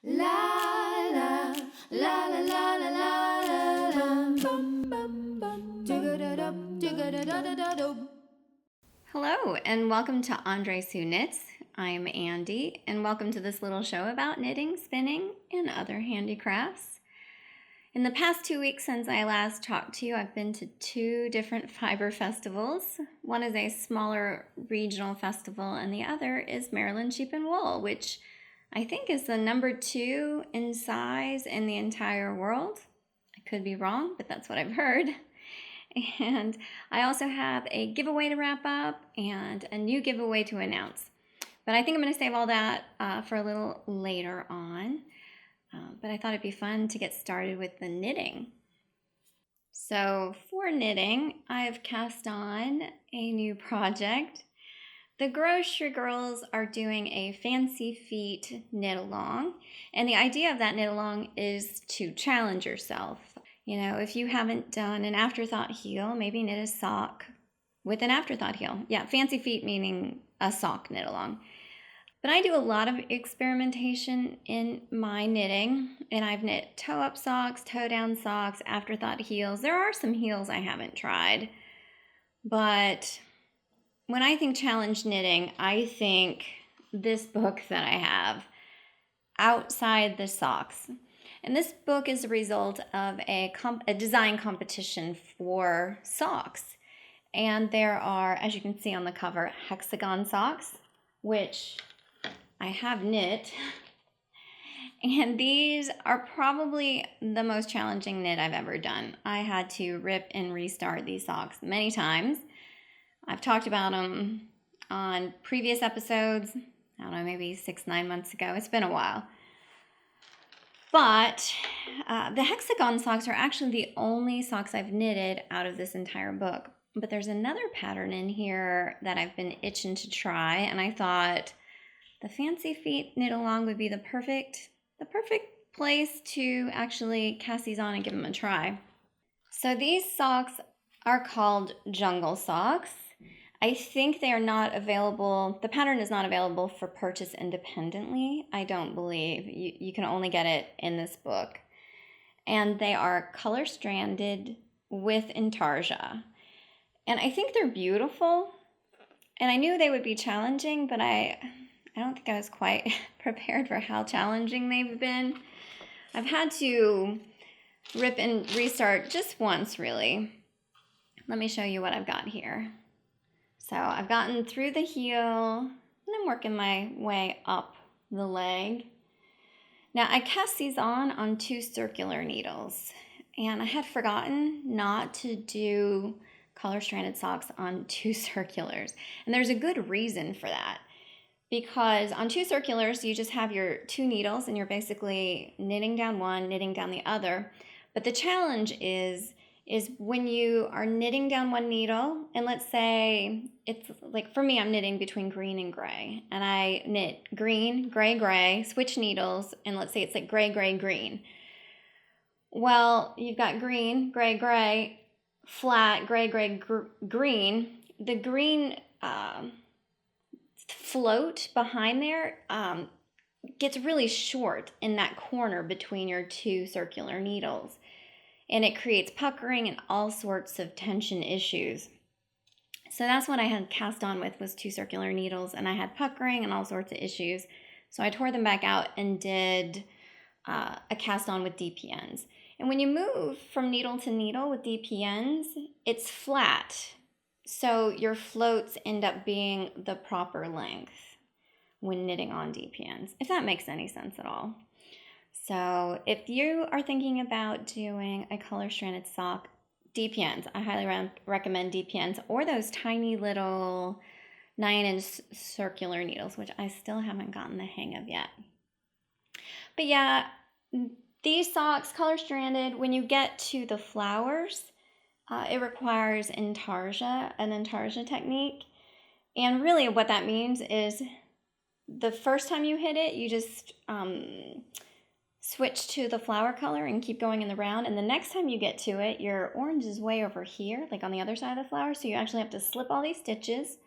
La la la la la la la la bum bum bum digga-da-dum. Hello and welcome to Andre Sue Knits. I'm Andy and welcome to this little show about knitting, spinning, and other handicrafts. In the past 2 weeks since I last talked to you, I've been to 2 different Fibre festivals. One is a smaller regional festival and the other is Maryland Sheep and Wool, which I think is the number 2 in size in the entire world. I could be wrong, but that's what I've heard. And I also have a giveaway to wrap up and a new giveaway to announce. But I think I'm going to save all that for a little later on. But I thought it'd be fun to get started with the knitting. So for knitting, I've cast on a new project. The grocery girls are doing a Fancy Feet knit along, and the idea of that knit along is to challenge yourself. You know, if you haven't done an afterthought heel, maybe knit a sock with an afterthought heel. Yeah, Fancy Feet meaning a sock knit along. But I do a lot of experimentation in my knitting, and I've knit toe-up socks, toe-down socks, afterthought heels. There are some heels I haven't tried, but when I think challenge knitting, I think this book that I have, Outside the Sox. And this book is a result of a design competition for socks. And there are, as you can see on the cover, hexagon socks, which I have knit. And these are probably the most challenging knit I've ever done. I had to rip and restart these socks many times. I've talked about them on previous episodes, I don't know, maybe 6-9 months ago. It's been a while. But the hexagon socks are actually the only socks I've knitted out of this entire book. But there's another pattern in here that I've been itching to try, and I thought the Fancy Feet knit along would be the perfect place to actually cast these on and give them a try. So these socks are called jungle socks. I think they are not available, the pattern is not available for purchase independently, I don't believe. You can only get it in this book. And they are color stranded with intarsia. And I think they're beautiful. And I knew they would be challenging, but I don't think I was quite prepared for how challenging they've been. I've had to rip and restart just once, really. Let me show you what I've got here. So I've gotten through the heel, and I'm working my way up the leg. Now I cast these on 2 circular needles, and I had forgotten not to do color stranded socks on 2 circulars. And there's a good reason for that, because on 2 circulars, you just have your 2 needles and you're basically knitting down one, knitting down the other. But the challenge is when you are knitting down one needle, and let's say it's like, for me, I'm knitting between green and gray, and I knit green, gray, gray, switch needles, and let's say it's like gray, gray, green. Well, you've got green, gray, gray, flat, gray, gray, green. The green float behind there gets really short in that corner between your 2 circular needles. And it creates puckering and all sorts of tension issues. So that's what I had cast on with, was 2 circular needles, and I had puckering and all sorts of issues. So I tore them back out and did a cast on with DPNs. And when you move from needle to needle with DPNs, it's flat. So your floats end up being the proper length when knitting on DPNs, if that makes any sense at all. So if you are thinking about doing a color stranded sock, DPNs, I highly recommend DPNs, or those tiny little 9-inch circular needles, which I still haven't gotten the hang of yet. But yeah, these socks, color stranded, when you get to the flowers, it requires intarsia, an intarsia technique. And really what that means is the first time you hit it, you just switch to the flower color and keep going in the round. And the next time you get to it, your orange is way over here, like on the other side of the flower. So you actually have to slip all these stitches,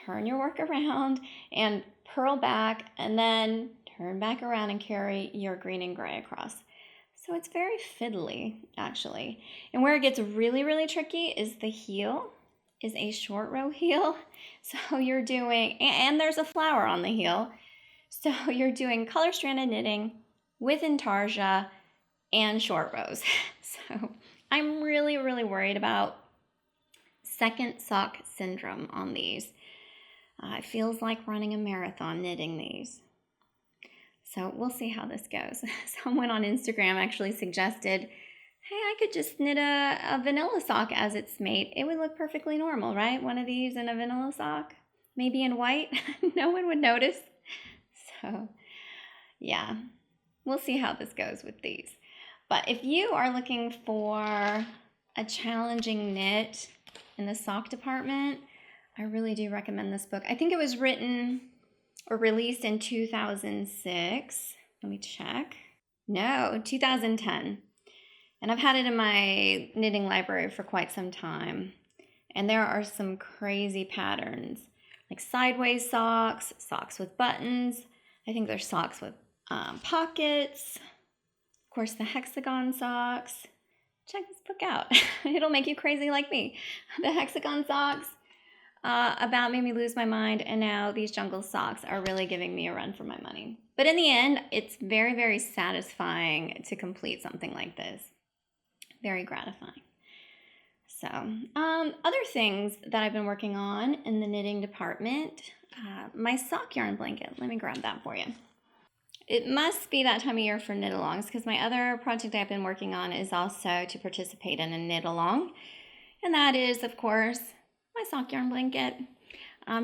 turn your work around, and purl back, and then turn back around and carry your green and gray across. So it's very fiddly, actually. And where it gets really, really tricky is the heel is a short row heel. So you're doing, and there's a flower on the heel. So you're doing color stranded knitting with intarsia and short rows. So I'm really, really worried about second sock syndrome on these. It feels like running a marathon knitting these. So we'll see how this goes. Someone on Instagram actually suggested, hey, I could just knit a vanilla sock as its mate. It would look perfectly normal, right? One of these in a vanilla sock, maybe in white. No one would notice. So yeah, we'll see how this goes with these. But if you are looking for a challenging knit in the sock department, I really do recommend this book. I think it was written or released in 2006. Let me check. No, 2010. And I've had it in my knitting library for quite some time. And there are some crazy patterns, like sideways socks, socks with buttons. I think there's socks with pockets. Of course, the hexagon socks. Check this book out. It'll make you crazy like me. The hexagon socks about made me lose my mind, and now these jungle socks are really giving me a run for my money. But in the end, it's very, very satisfying to complete something like this. Very gratifying. So, other things that I've been working on in the knitting department, my sock yarn blanket. Let me grab that for you. It must be that time of year for knit-alongs because my other project I've been working on is also to participate in a knit-along. And that is, of course, my sock yarn blanket.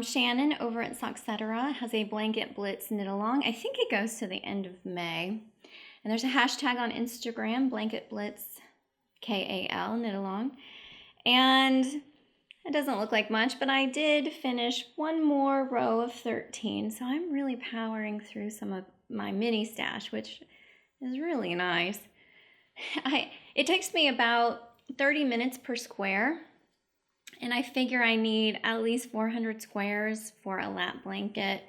Shannon over at Socksetera has a Blanket Blitz knit-along. I think it goes to the end of May. And there's a hashtag on Instagram, blanketblitzKAL knit-along. And it doesn't look like much, but I did finish one more row of 13. So I'm really powering through some of my mini stash, which is really nice. It takes me about 30 minutes per square, and I figure I need at least 400 squares for a lap blanket,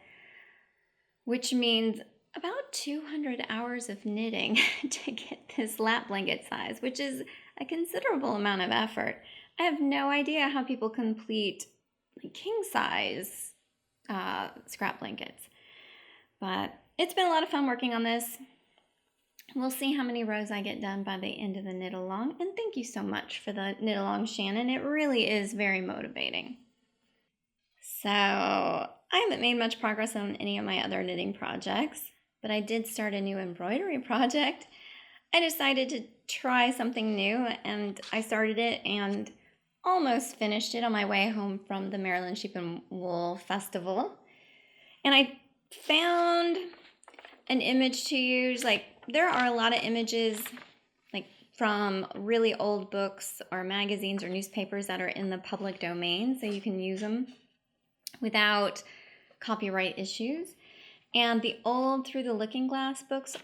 which means about 200 hours of knitting to get this lap blanket size, which is a considerable amount of effort. I have no idea how people complete king size scrap blankets, but it's been a lot of fun working on this. We'll see how many rows I get done by the end of the knit along. And thank you so much for the knit along, Shannon. It really is very motivating. So I haven't made much progress on any of my other knitting projects, but I did start a new embroidery project. I decided to try something new, and I started it and almost finished it on my way home from the Maryland Sheep and Wool Festival. And I found an image to use. There are a lot of images from really old books or magazines or newspapers that are in the public domain, so you can use them without copyright issues. And the old Through the Looking Glass books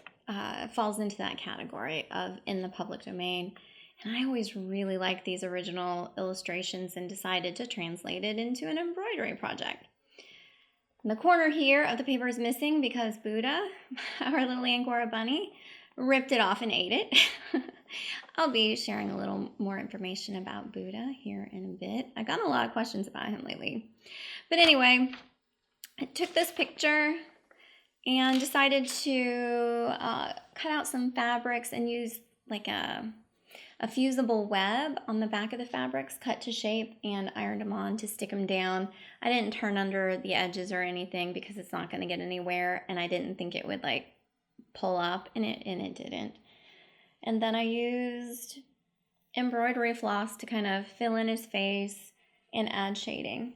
falls into that category of in the public domain. And I always really liked these original illustrations and decided to translate it into an embroidery project. And the corner here of the paper is missing because Buddha, our little Angora bunny, ripped it off and ate it. I'll be sharing a little more information about Buddha here in a bit. I've gotten a lot of questions about him lately. But anyway, I took this picture and decided to cut out some fabrics and use a fusible web on the back of the fabrics, cut to shape, and ironed them on to stick them down. I didn't turn under the edges or anything because it's not going to get anywhere, and I didn't think it would pull up, and it didn't. And then I used embroidery floss to kind of fill in his face and add shading.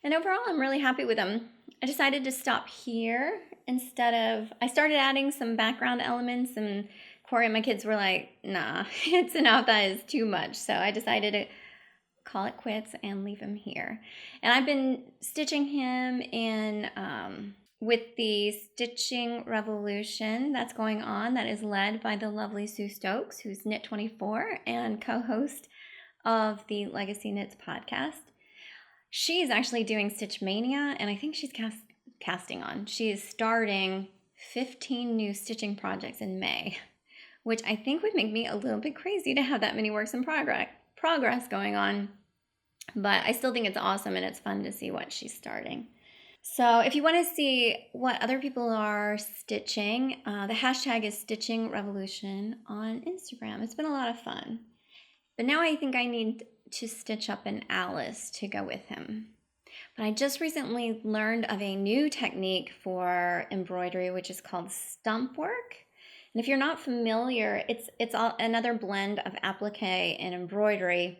And overall, I'm really happy with them. I decided to stop here I started adding some background elements, and Corey and my kids were like, nah, it's enough, that is too much. So I decided to call it quits and leave him here. And I've been stitching him in with the Stitching Revolution that's going on, that is led by the lovely Sue Stokes, who's Knit24 and co-host of the LegacyKnitz podcast. She's actually doing Stitch Mania, and I think she's casting on. She is starting 15 new stitching projects in May, which I think would make me a little bit crazy to have that many works in progress going on. But I still think it's awesome, and it's fun to see what she's starting. So if you want to see what other people are stitching, the hashtag is stitchingrevolution on Instagram. It's been a lot of fun. But now I think I need to stitch up an Alice to go with him. But I just recently learned of a new technique for embroidery, which is called stump work. And if you're not familiar, it's another blend of applique and embroidery.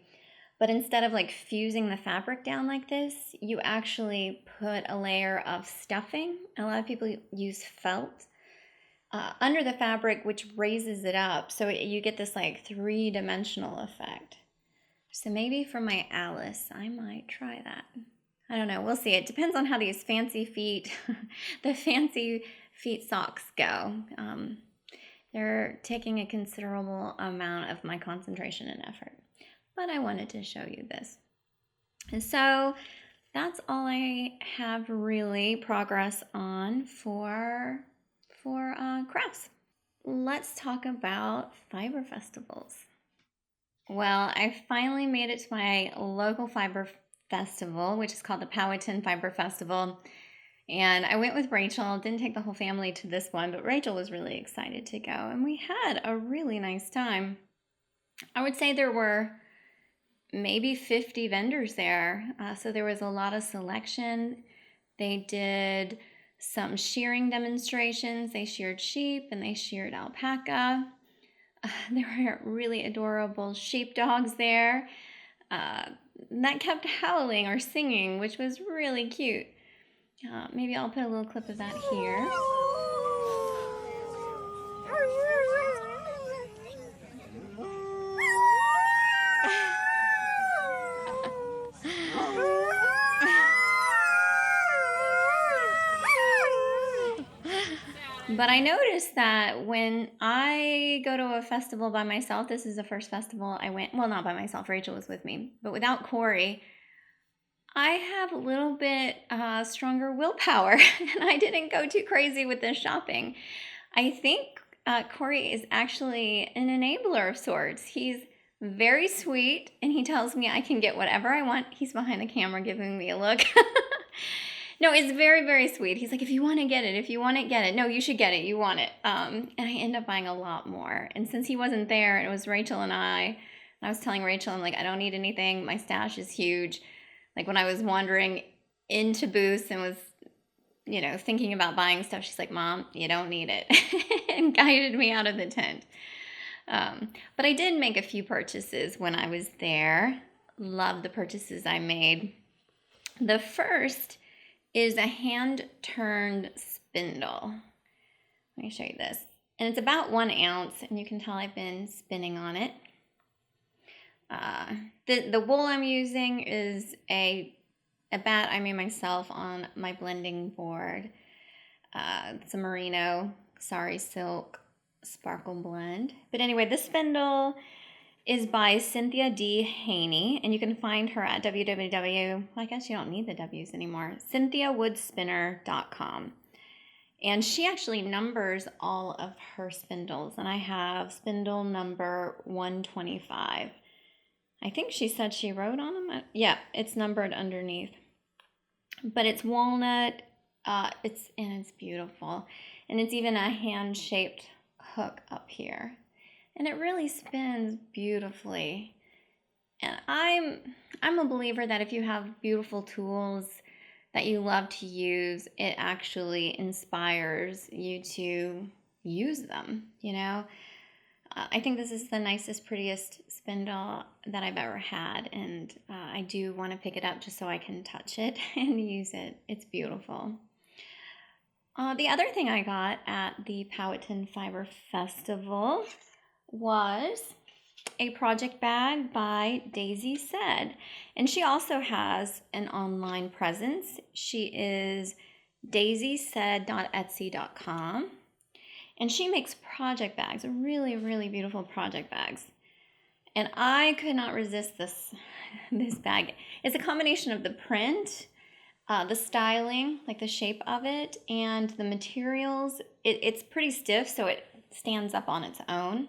But instead of like fusing the fabric down like this, you actually put a layer of stuffing. A lot of people use felt under the fabric, which raises it up. So you get this like three-dimensional effect. So maybe for my Alice, I might try that. I don't know. We'll see. It depends on how these fancy feet, the fancy feet socks go. They're taking a considerable amount of my concentration and effort. But I wanted to show you this. And so that's all I have really progress on for crafts. Let's talk about Fibre festivals. Well, I finally made it to my local Fibre festival, which is called the Powhatan Fibre Festival. And I went with Rachel. Didn't take the whole family to this one, but Rachel was really excited to go. And we had a really nice time. I would say there were maybe 50 vendors there. So there was a lot of selection. They did some shearing demonstrations. They sheared sheep and they sheared alpaca. There were really adorable sheepdogs there that kept howling or singing, which was really cute. Maybe I'll put a little clip of that here. But I noticed that when I go to a festival by myself, this is the first festival I went, well, not by myself, Rachel was with me, but without Corey, I have a little bit stronger willpower, and I didn't go too crazy with the shopping. I think Corey is actually an enabler of sorts. He's very sweet, and he tells me I can get whatever I want. He's behind the camera giving me a look. No, it's very, very sweet. He's like, if you want to get it, if you want it, get it. No, you should get it. You want it. And I end up buying a lot more. And since he wasn't there, it was Rachel and I was telling Rachel, I'm like, I don't need anything. My stash is huge. Like when I was wandering into booths and was, thinking about buying stuff, she's like, Mom, you don't need it. And guided me out of the tent. But I did make a few purchases when I was there. Love the purchases I made. The first is a hand-turned spindle. Let me show you this. And it's about 1 ounce, and you can tell I've been spinning on it. The wool I'm using is a bat I made myself on my blending board. It's a merino sari silk sparkle blend. But anyway, this spindle is by Cynthia D. Haney, and you can find her at www, I guess you don't need the W's anymore, CynthiaWoodspinner.com. And she actually numbers all of her spindles, and I have spindle number 125. I think she said she wrote on them. Yeah, it's numbered underneath. But it's walnut, it's beautiful. And it's even a hand-shaped hook up here. And it really spins beautifully. And I'm a believer that if you have beautiful tools that you love to use, it actually inspires you to use them, I think this is the nicest, prettiest spindle that I've ever had, and I do want to pick it up just so I can touch it and use it. It's beautiful. The other thing I got at the Powhatan Fibre Festival was a project bag by Daisy Said, and she also has an online presence. She is daisysaid.etsy.com, and she makes project bags, really, really beautiful project bags. And I could not resist this bag. It's a combination of the print the styling, like the shape of it, and the materials, it's pretty stiff, so it stands up on its own.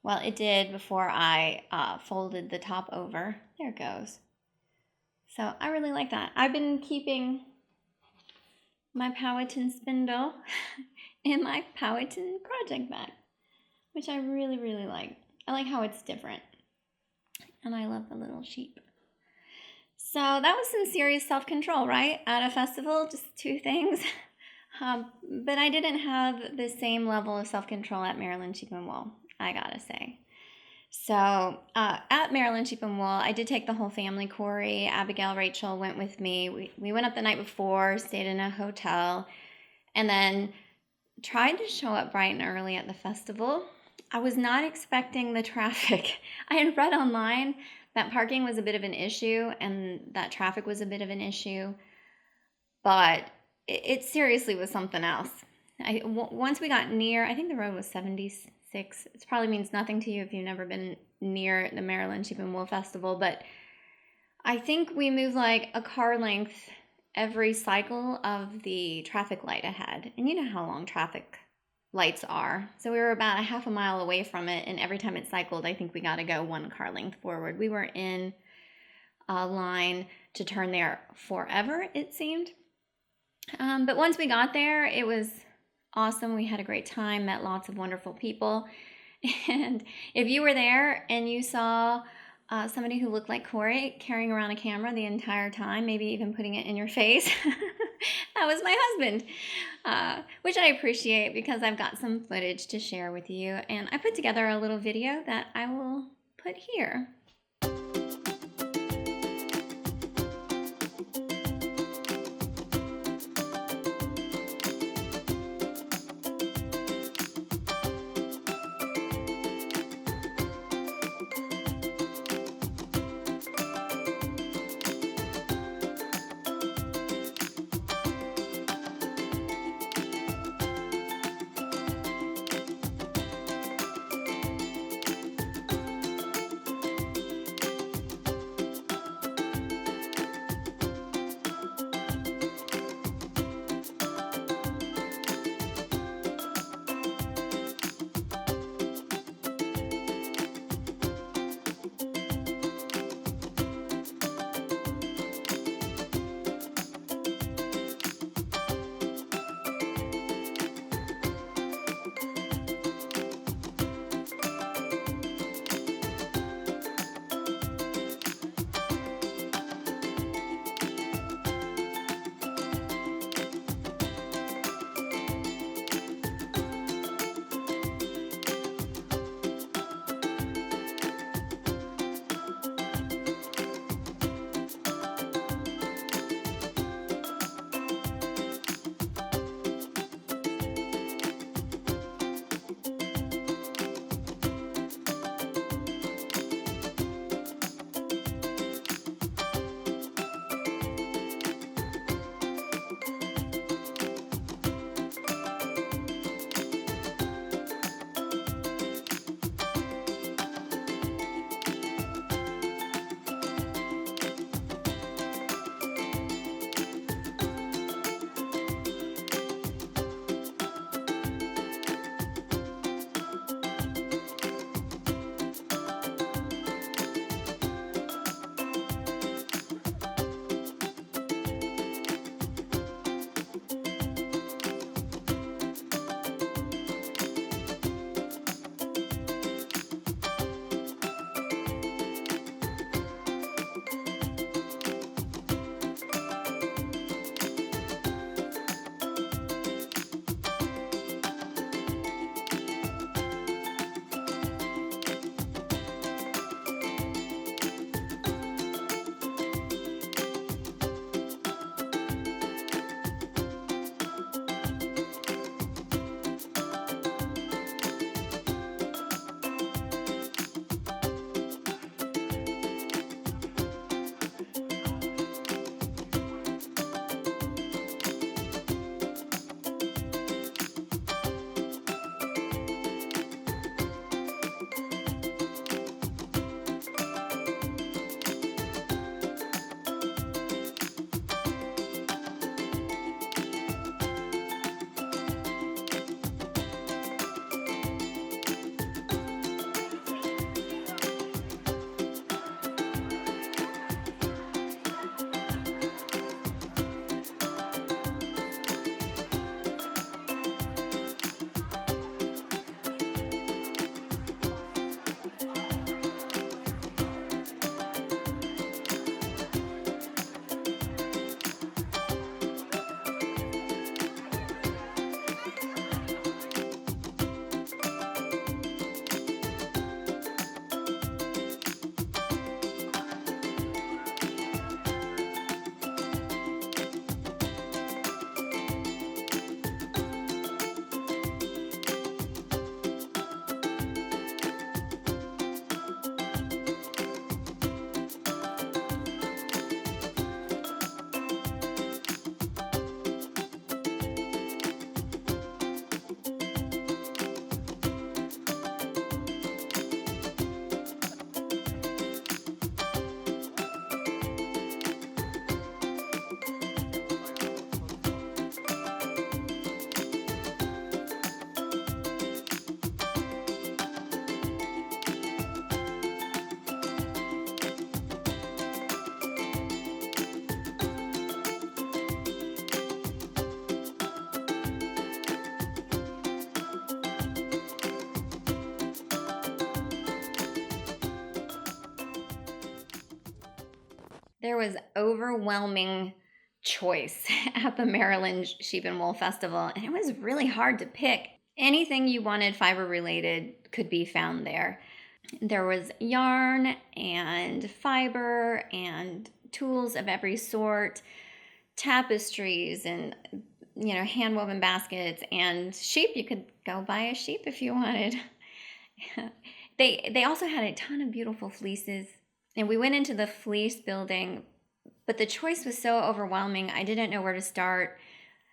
Well, it did before I folded the top over. There it goes. So I really like that. I've been keeping my Powhatan spindle in my Powhatan project bag, which I really, really like. I like how it's different. And I love the little sheep. So that was some serious self-control, right? At a festival, just 2 things. But I didn't have the same level of self-control at Maryland Sheep and Wool, I gotta say. So at Maryland Sheep and Wool, I did take the whole family. Corey, Abigail, Rachel went with me. We went up the night before, stayed in a hotel, and then tried to show up bright and early at the festival. I was not expecting the traffic. I had read online that parking was a bit of an issue and that traffic was a bit of an issue, but it seriously was something else. Once we got near, I think the road was 76. It probably means nothing to you if you've never been near the Maryland Sheep and Wool Festival, but I think we moved like a car length every cycle of the traffic light ahead. And you know how long traffic lights are. So we were about a half a mile away from it, and every time it cycled, I think we got to go 1 car length forward. We were in a line to turn there forever, it seemed. But once we got there, it was awesome. We had a great time, met lots of wonderful people. And if you were there and you saw somebody who looked like Corey carrying around a camera the entire time, maybe even putting it in your face, that was my husband, which I appreciate because I've got some footage to share with you. And I put together a little video that I will put here. There was overwhelming choice at the Maryland Sheep and Wool Festival, and it was really hard to pick. Anything you wanted fiber related could be found there. There was yarn and fiber and tools of every sort, tapestries and hand-woven baskets, and sheep. You could go buy a sheep if you wanted. They also had a ton of beautiful fleeces, and we went into the fleece building, but the choice was so overwhelming, I didn't know where to start.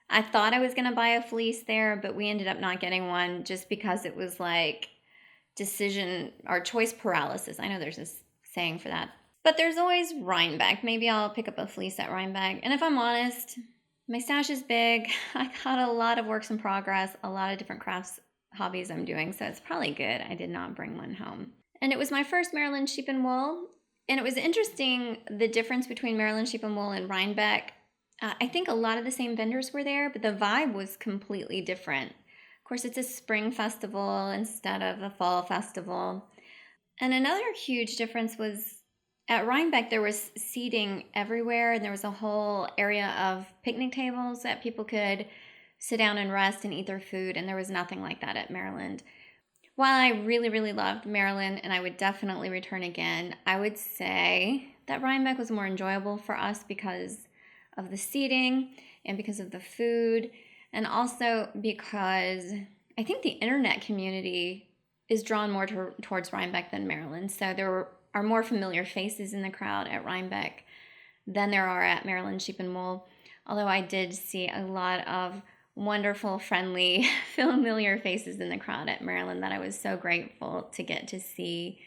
I thought I was going to buy a fleece there, but we ended up not getting one just because it was like decision or choice paralysis. I know there's a saying for that. But there's always Rhinebeck. Maybe I'll pick up a fleece at Rhinebeck. And if I'm honest, my stash is big. I got a lot of works in progress, a lot of different crafts, hobbies I'm doing, so it's probably good I did not bring one home. And it was my first Maryland Sheep and Wool, and it was interesting the difference between Maryland Sheep and Wool and Rhinebeck. I think a lot of the same vendors were there, but the vibe was completely different. Of course, it's a spring festival instead of a fall festival. And another huge difference was at Rhinebeck, there was seating everywhere, and there was a whole area of picnic tables that people could sit down and rest and eat their food, and there was nothing like that at Maryland. While I really, really loved Maryland, and I would definitely return again, I would say that Rhinebeck was more enjoyable for us because of the seating and because of the food, and also because I think the internet community is drawn more towards Rhinebeck than Maryland. So there are more familiar faces in the crowd at Rhinebeck than there are at Maryland Sheep and Wool, although I did see a lot of wonderful, friendly, familiar faces in the crowd at Maryland that I was so grateful to get to see,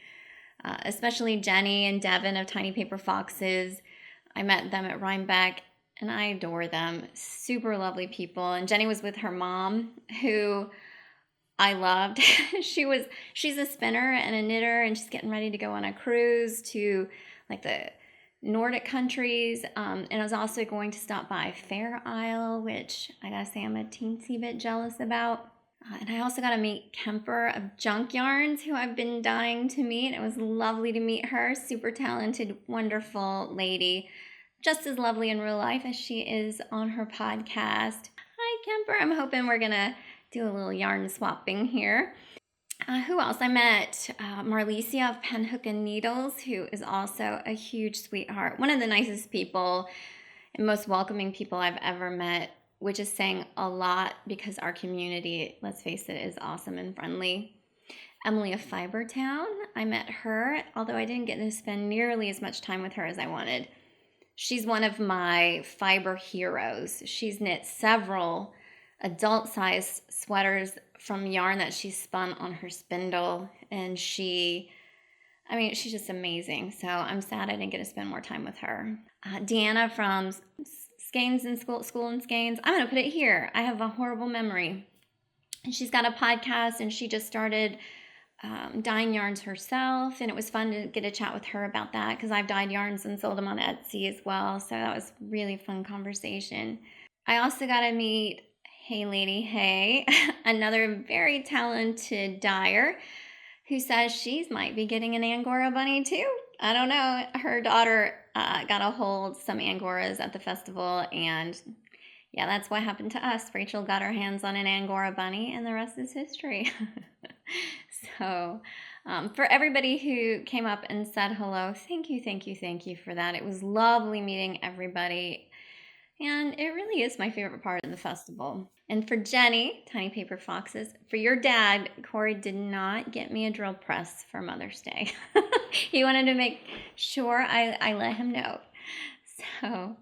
especially Jennie and Devin of Tiny Paper Foxes. I met them at Rhinebeck, and I adore them. Super lovely people. And Jennie was with her mom, who I loved. She's a spinner and a knitter, and she's getting ready to go on a cruise to like the Nordic countries, and I was also going to stop by Fair Isle, which I gotta say I'm a teensy bit jealous about. And I also got to meet Kemper of junkyarn, who I've been dying to meet. It was lovely to meet her. Super talented, wonderful lady. Just as lovely in real life as she is on her podcast. Hi, Kemper. I'm hoping we're going to do a little yarn swapping here. Who else? I met Marlicia of Pen Hook and Needles, who is also a huge sweetheart. One of the nicest people and most welcoming people I've ever met, which is saying a lot because our community, let's face it, is awesome and friendly. Emily of Fibre Town, I met her, although I didn't get to spend nearly as much time with her as I wanted. She's one of my fiber heroes. She's knit several adult-sized sweaters from yarn that she spun on her spindle, and she's just amazing. So I'm sad I didn't get to spend more time with her. Deanna from Skeins School and Skeins. I'm going to put it here. I have a horrible memory. And she's got a podcast, and she just started dyeing yarns herself, and it was fun to get a chat with her about that because I've dyed yarns and sold them on Etsy as well. So that was really fun conversation. I also got to meet heyladyhey, another very talented dyer who says she might be getting an Angora bunny too. I don't know. Her daughter got a hold some Angoras at the festival, and yeah, that's what happened to us. Rachel got her hands on an Angora bunny, and the rest is history. So for everybody who came up and said hello, thank you for that. It was lovely meeting everybody. And it really is my favorite part of the festival. And for Jennie, Tiny Paper Foxes, for your dad, Corey did not get me a drill press for Mother's Day. He wanted to make sure I let him know. So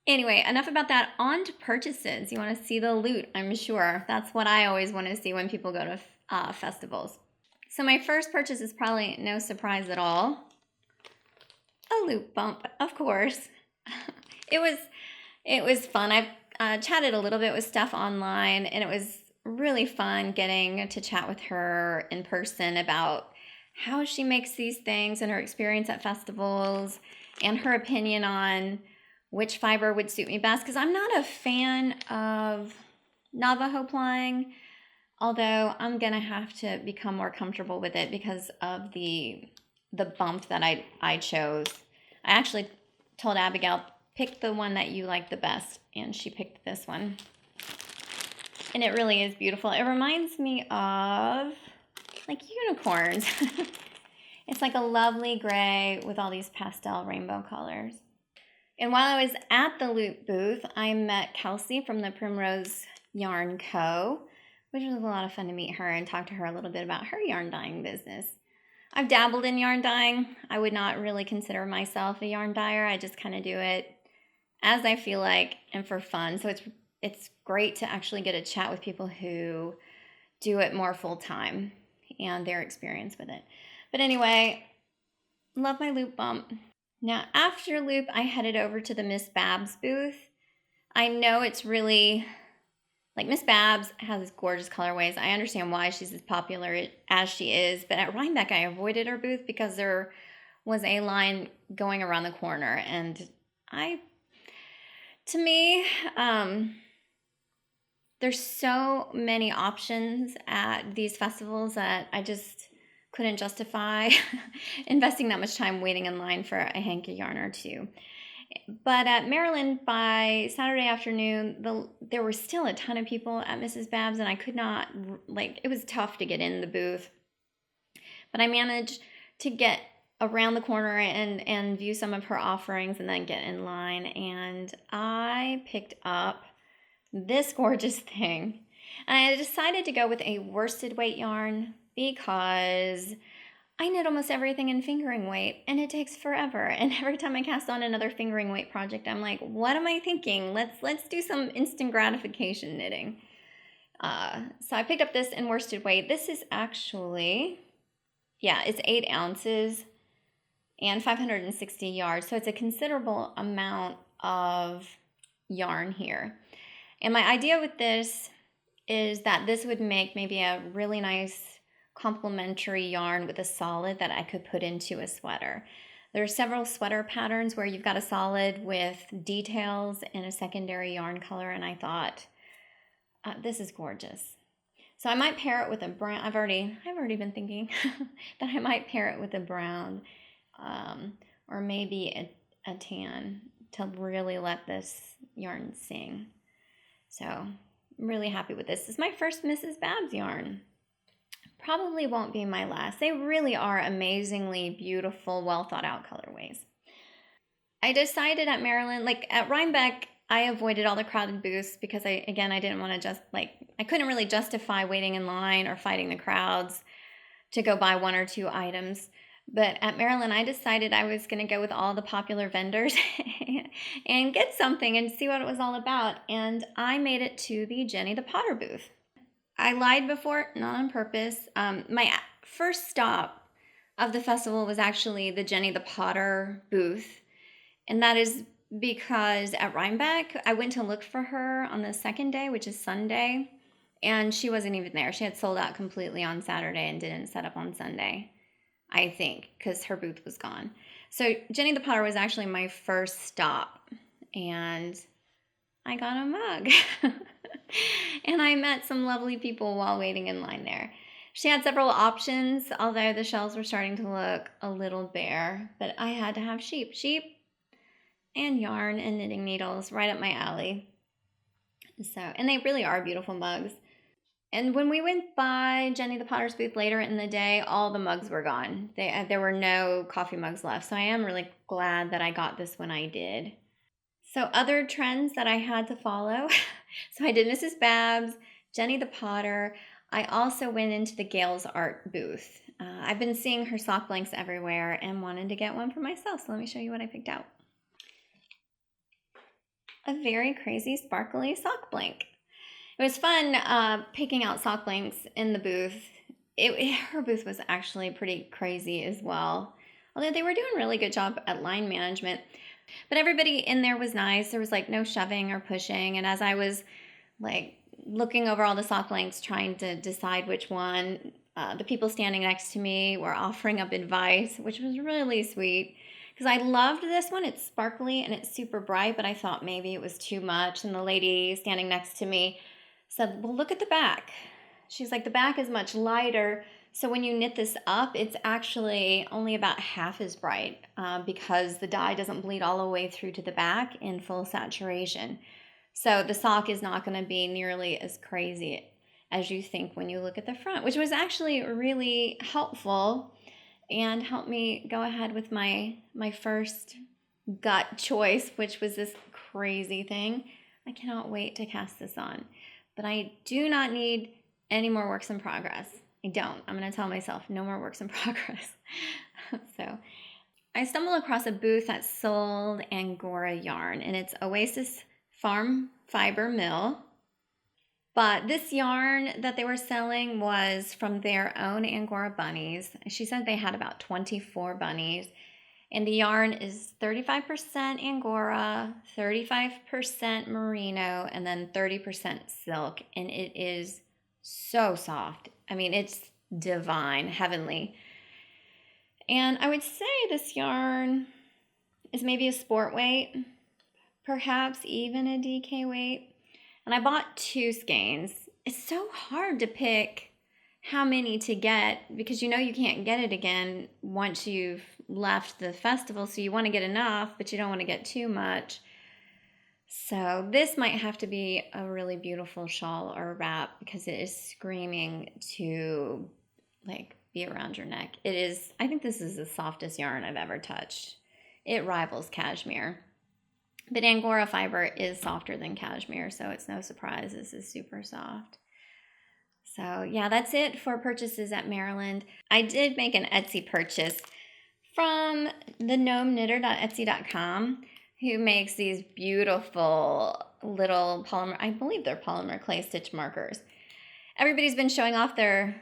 anyway, enough about that. On to purchases. You want to see the loot, I'm sure. That's what I always want to see when people go to festivals. So my first purchase is probably no surprise at all. A loop bump, of course. It was fun. I've chatted a little bit with Steph online, and it was really fun getting to chat with her in person about how she makes these things and her experience at festivals and her opinion on which fiber would suit me best, because I'm not a fan of Navajo plying, although I'm going to have to become more comfortable with it because of the bump that I chose. I actually told Abigail, pick the one that you like the best, and she picked this one. And it really is beautiful. It reminds me of like unicorns. It's like a lovely gray with all these pastel rainbow colors. And while I was at the loop booth, I met Kelsey from the primRoseYarnCo, which was a lot of fun to meet her and talk to her a little bit about her yarn dyeing business. I've dabbled in yarn dyeing. I would not really consider myself a yarn dyer. I just kind of do it as I feel like and for fun. So it's great to actually get a chat with people who do it more full time and their experience with it. But anyway, love my loop bump. Now, after loop, I headed over to the Miss Babs booth. I know it's really, like, Miss Babs has gorgeous colorways. I understand why she's as popular as she is, but at Rhinebeck, I avoided her booth because there was a line going around the corner, and to me, there's so many options at these festivals that I just couldn't justify investing that much time waiting in line for a hanky yarn or two. But at Maryland, by Saturday afternoon, there were still a ton of people at Mrs. Babs, and I could not, it was tough to get in the booth. But I managed to get around the corner and view some of her offerings and then get in line. And I picked up this gorgeous thing. And I decided to go with a worsted weight yarn because I knit almost everything in fingering weight, and it takes forever. And every time I cast on another fingering weight project, I'm like, what am I thinking? Let's do some instant gratification knitting. So I picked up this in worsted weight. This is actually, it's 8 ounces and 560 yards. So it's a considerable amount of yarn here. And my idea with this is that this would make maybe a really nice complementary yarn with a solid that I could put into a sweater. There are several sweater patterns where you've got a solid with details and a secondary yarn color, and I thought, this is gorgeous. So I might pair it with a brown. I've already been thinking that I might pair it with a brown or maybe a tan to really let this yarn sing. So I'm really happy with this. This is my first Mrs. Babs yarn. Probably won't be my last. They really are amazingly beautiful, well thought out colorways. I decided at Maryland, at Rhinebeck, I avoided all the crowded booths because I didn't want to I couldn't really justify waiting in line or fighting the crowds to go buy one or two items. But at Maryland, I decided I was going to go with all the popular vendors and get something and see what it was all about. And I made it to the Jennie the Potter booth. I lied before, not on purpose. My first stop of the festival was actually the Jennie the Potter booth. And that is because at Rhinebeck, I went to look for her on the second day, which is Sunday. And she wasn't even there. She had sold out completely on Saturday and didn't set up on Sunday, I think, because her booth was gone. So Jennie the Potter was actually my first stop, and I got a mug. And I met some lovely people while waiting in line there. She had several options, although the shelves were starting to look a little bare, but I had to have sheep and yarn and knitting needles right up my alley. So, and they really are beautiful mugs. And when we went by Jennie the Potter's booth later in the day, all the mugs were gone. There were no coffee mugs left. So I am really glad that I got this when I did. So other trends that I had to follow. So I did Mrs. Babs, Jennie the Potter. I also went into the Gail's Art booth. I've been seeing her sock blanks everywhere and wanted to get one for myself. So let me show you what I picked out. A very crazy sparkly sock blank. It was fun picking out sock blanks in the booth. Her booth was actually pretty crazy as well, although they were doing a really good job at line management. But everybody in there was nice. There was no shoving or pushing. And as I was looking over all the sock blanks trying to decide which one, the people standing next to me were offering up advice, which was really sweet. Because I loved this one. It's sparkly and it's super bright, but I thought maybe it was too much. And the lady standing next to me said, well, look at the back. She's like, the back is much lighter, So when you knit this up, it's actually only about half as bright because the dye doesn't bleed all the way through to the back in full saturation. So the sock is not going to be nearly as crazy as you think when you look at the front, which was actually really helpful and helped me go ahead with my first gut choice, which was this crazy thing. I cannot wait to cast this on, but I do not need any more works in progress. I don't. I'm going to tell myself no more works in progress. So I stumbled across a booth that sold Angora yarn, and it's Oasis Farm Fibre Mill. But this yarn that they were selling was from their own Angora bunnies. She said they had about 24 bunnies. And the yarn is 35% Angora, 35% merino, and then 30% silk. And it is so soft. I mean, it's divine, heavenly. And I would say this yarn is maybe a sport weight, perhaps even a DK weight. And I bought 2 skeins. It's so hard to pick how many to get because you know you can't get it again once you've left the festival. So you want to get enough, but you don't want to get too much. So this might have to be a really beautiful shawl or wrap because it is screaming to like be around your neck. It is, I think this is the softest yarn I've ever touched. It rivals cashmere. But Angora fiber is softer than cashmere, so it's no surprise this is super soft. So yeah, that's it for purchases at Maryland. I did make an Etsy purchase from the gnomeknitter.etsy.com, who makes these beautiful little polymer, I believe they're polymer clay stitch markers. Everybody's been showing off their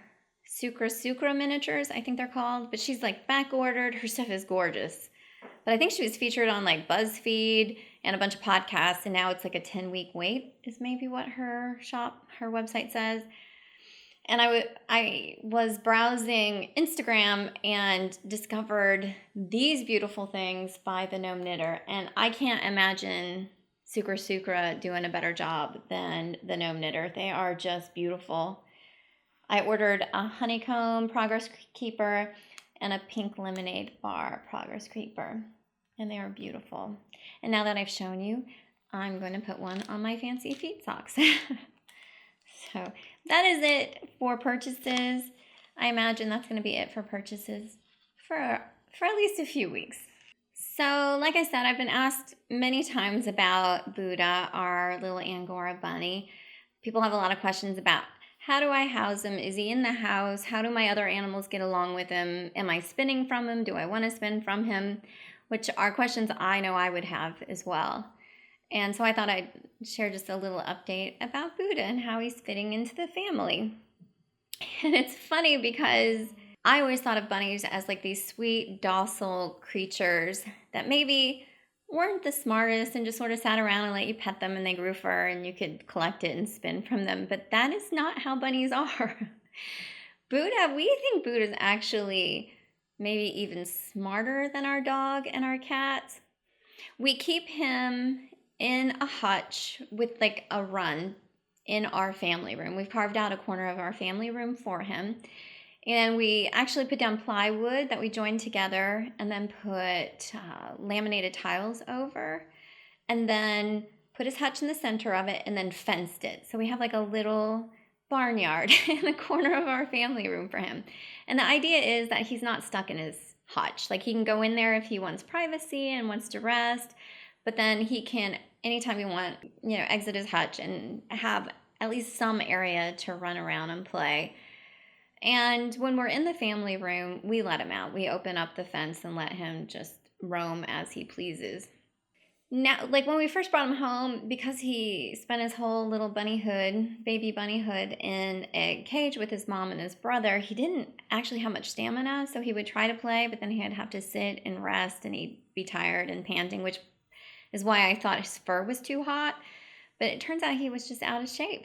Sucra miniatures, I think they're called, but she's like back ordered. Her stuff is gorgeous. But I think she was featured on like BuzzFeed and a bunch of podcasts, and now it's like a 10-week wait is maybe what her website says. And I was browsing Instagram and discovered these beautiful things by the Gnome Knitter. And I can't imagine Sucra doing a better job than the Gnome Knitter. They are just beautiful. I ordered a honeycomb progress keeper and a pink lemonade bar progress keeper. And they are beautiful. And now that I've shown you, I'm going to put one on my fancy feet socks. So that is it for purchases. I imagine that's going to be it for purchases for at least a few weeks. So like I said, I've been asked many times about Buddha, our little Angora bunny. People have a lot of questions about how do I house him? Is he in the house? How do my other animals get along with him? Am I spinning from him? Do I want to spin from him? Which are questions I know I would have as well. And so I thought I'd share just a little update about Buddha and how he's fitting into the family. And it's funny because I always thought of bunnies as like these sweet, docile creatures that maybe weren't the smartest and just sort of sat around and let you pet them and they grew fur and you could collect it and spin from them. But that is not how bunnies are. We think Buddha's actually maybe even smarter than our dog and our cats. We keep him in a hutch with like a run in our family room. We've carved out a corner of our family room for him. And we actually put down plywood that we joined together and then put laminated tiles over and then put his hutch in the center of it and then fenced it. So we have like a little barnyard in the corner of our family room for him. And the idea is that he's not stuck in his hutch. Like he can go in there if he wants privacy and wants to rest, but then he can, anytime he wants, exit his hutch and have at least some area to run around and play. And when we're in the family room, we let him out. We open up the fence and let him just roam as he pleases. Now, like when we first brought him home, because he spent his whole little baby bunnyhood in a cage with his mom and his brother, he didn't actually have much stamina. So he would try to play, but then he'd have to sit and rest and he'd be tired and panting, which is why I thought his fur was too hot. But it turns out he was just out of shape.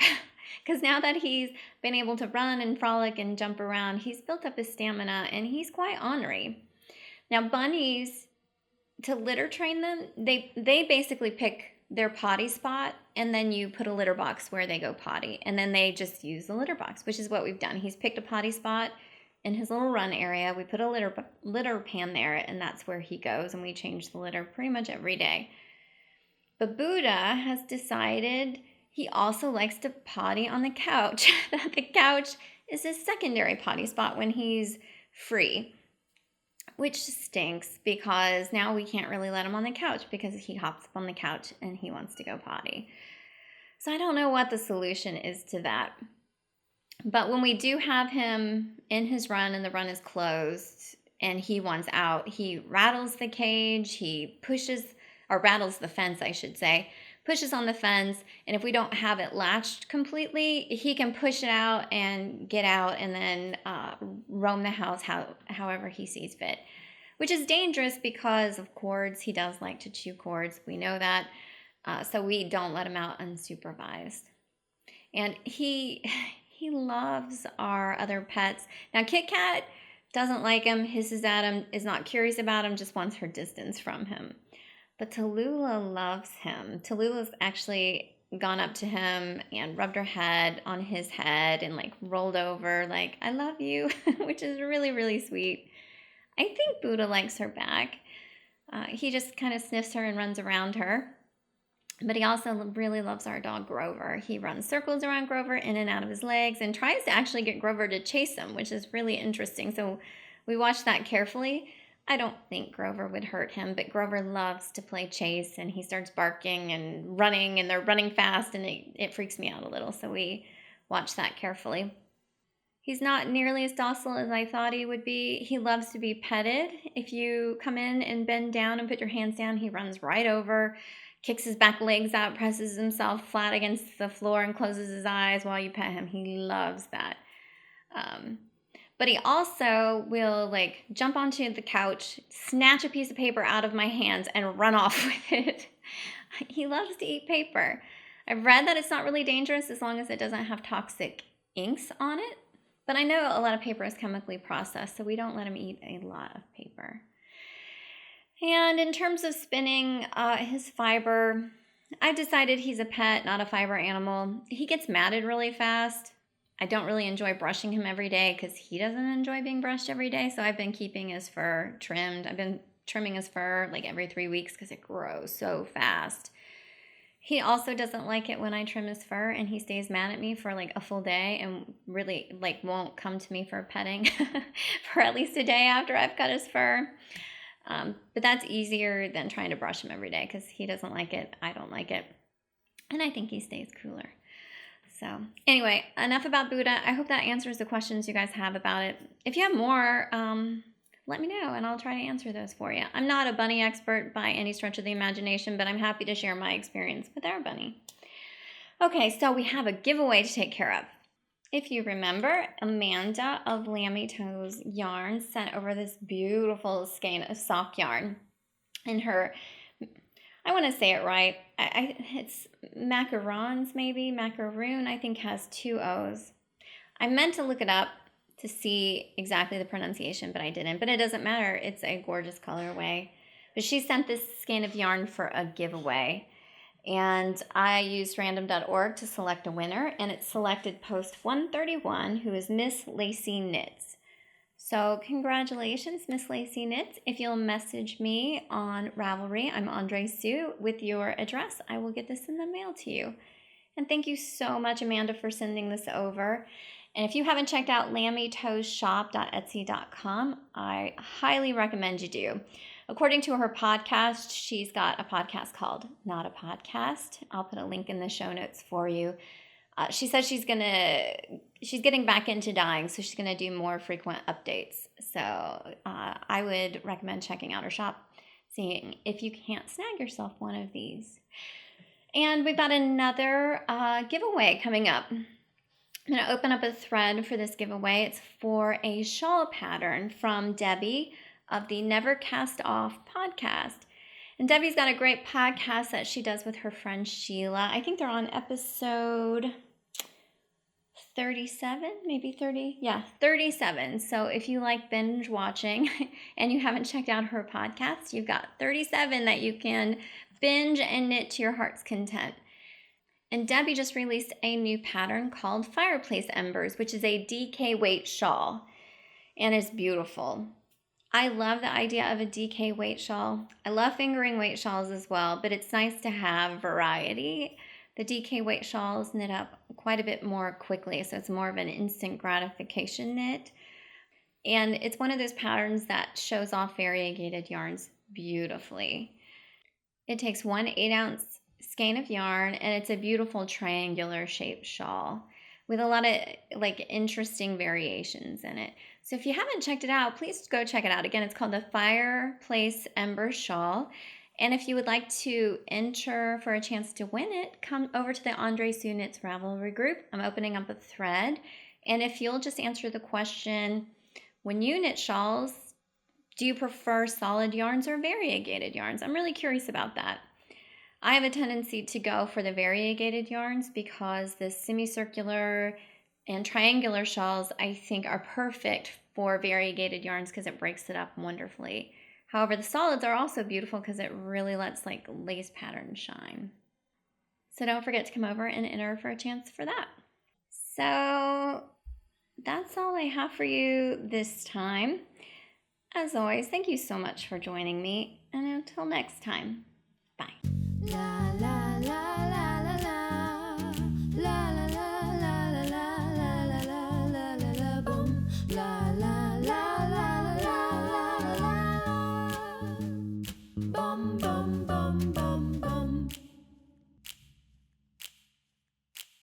Because now that he's been able to run and frolic and jump around, he's built up his stamina and he's quite ornery. Now bunnies, to litter train them, they basically pick their potty spot and then you put a litter box where they go potty and then they just use the litter box, which is what we've done. He's picked a potty spot in his little run area. We put a litter pan there, and that's where he goes, and we change the litter pretty much every day. But Buddha has decided he also likes to potty on the couch. That the couch is his secondary potty spot when he's free, which stinks because now we can't really let him on the couch because he hops up on the couch and he wants to go potty. So I don't know what the solution is to that. But when we do have him in his run and the run is closed and he wants out, he rattles the cage, he rattles the fence, I should say, pushes on the fence, and if we don't have it latched completely, he can push it out and get out and then roam the house however he sees fit, which is dangerous because of cords. He does like to chew cords. We know that. So we don't let him out unsupervised. And he loves our other pets. Now, Kit Kat doesn't like him, hisses at him, is not curious about him, just wants her distance from him. But Tallulah loves him. Tallulah's actually gone up to him and rubbed her head on his head and like rolled over like, I love you, which is really, really sweet. I think Buddha likes her back. He just kind of sniffs her and runs around her. But he also really loves our dog Grover. He runs circles around Grover, in and out of his legs, and tries to actually get Grover to chase him, which is really interesting. So we watch that carefully. I don't think Grover would hurt him, but Grover loves to play chase, and he starts barking and running, and they're running fast, and it freaks me out a little, so we watch that carefully. He's not nearly as docile as I thought he would be. He loves to be petted. If you come in and bend down and put your hands down, he runs right over, kicks his back legs out, presses himself flat against the floor, and closes his eyes while you pet him. He loves that. But he also will like jump onto the couch, snatch a piece of paper out of my hands, and run off with it. He loves to eat paper. I've read that it's not really dangerous as long as it doesn't have toxic inks on it. But I know a lot of paper is chemically processed, so we don't let him eat a lot of paper. And in terms of spinning his Fibre, I've decided he's a pet, not a fiber animal. He gets matted really fast. I don't really enjoy brushing him every day because he doesn't enjoy being brushed every day. So I've been keeping his fur trimmed. I've been trimming his fur like every 3 weeks because it grows so fast. He also doesn't like it when I trim his fur, and he stays mad at me for like a full day and really like won't come to me for petting for at least a day after I've cut his fur. But that's easier than trying to brush him every day because he doesn't like it. I don't like it. And I think he stays cooler. So anyway, enough about Buddha. I hope that answers the questions you guys have about it. If you have more, let me know and I'll try to answer those for you. I'm not a bunny expert by any stretch of the imagination, but I'm happy to share my experience with our bunny. Okay, so we have a giveaway to take care of. If you remember, Amanda of Lammy Toes Yarn sent over this beautiful skein of sock yarn. And her, I want to say it right, it's macarons maybe, macaroon, I think has 2 O's. I meant to look it up to see exactly the pronunciation, but I didn't. But it doesn't matter, it's a gorgeous colorway. But she sent this skein of yarn for a giveaway. And I used random.org to select a winner, and it selected post 131, who is Miss LegacyKnitz. So congratulations, Miss LegacyKnitz. If you'll message me on Ravelry, I'm Andre Sue, with your address, I will get this in the mail to you. And thank you so much, Amanda, for sending this over. And if you haven't checked out lammytoesshop.etsy.com, I highly recommend you do. According to her podcast, she's got a podcast called Not a Podcast. I'll put a link in the show notes for you. She says she's getting back into dyeing, so she's going to do more frequent updates. So I would recommend checking out her shop, seeing if you can't snag yourself one of these. And we've got another giveaway coming up. I'm going to open up a thread for this giveaway. It's for a shawl pattern from Debbie of the Never Cast Off podcast. And Debbie's got a great podcast that she does with her friend Sheila. I think they're on episode 37, maybe 30. Yeah, 37. So if you like binge watching and you haven't checked out her podcast, you've got 37 that you can binge and knit to your heart's content. And Debbie just released a new pattern called Fireplace Embers, which is a DK weight shawl. and it's beautiful. I love the idea of a DK weight shawl. I love fingering weight shawls as well, but it's nice to have variety. The DK weight shawls knit up quite a bit more quickly, so it's more of an instant gratification knit. And it's one of those patterns that shows off variegated yarns beautifully. It takes 1 8-ounce skein of yarn, and it's a beautiful triangular shaped shawl with a lot of like interesting variations in it. So if you haven't checked it out, please go check it out. Again, it's called the Fireplace Embers shawl. And if you would like to enter for a chance to win it, come over to the Andre Sue Knits Ravelry group. I'm opening up a thread. And if you'll just answer the question, when you knit shawls, do you prefer solid yarns or variegated yarns? I'm really curious about that. I have a tendency to go for the variegated yarns because the semicircular and triangular shawls I think are perfect for variegated yarns because it breaks it up wonderfully. However, the solids are also beautiful because it really lets like lace patterns shine. So don't forget to come over and enter for a chance for that. So that's all I have for you this time. As always, thank you so much for joining me, and until next time, bye. La la la la la la la la la la la la la la la la boom la la la la la la la la bum bum bum bum bum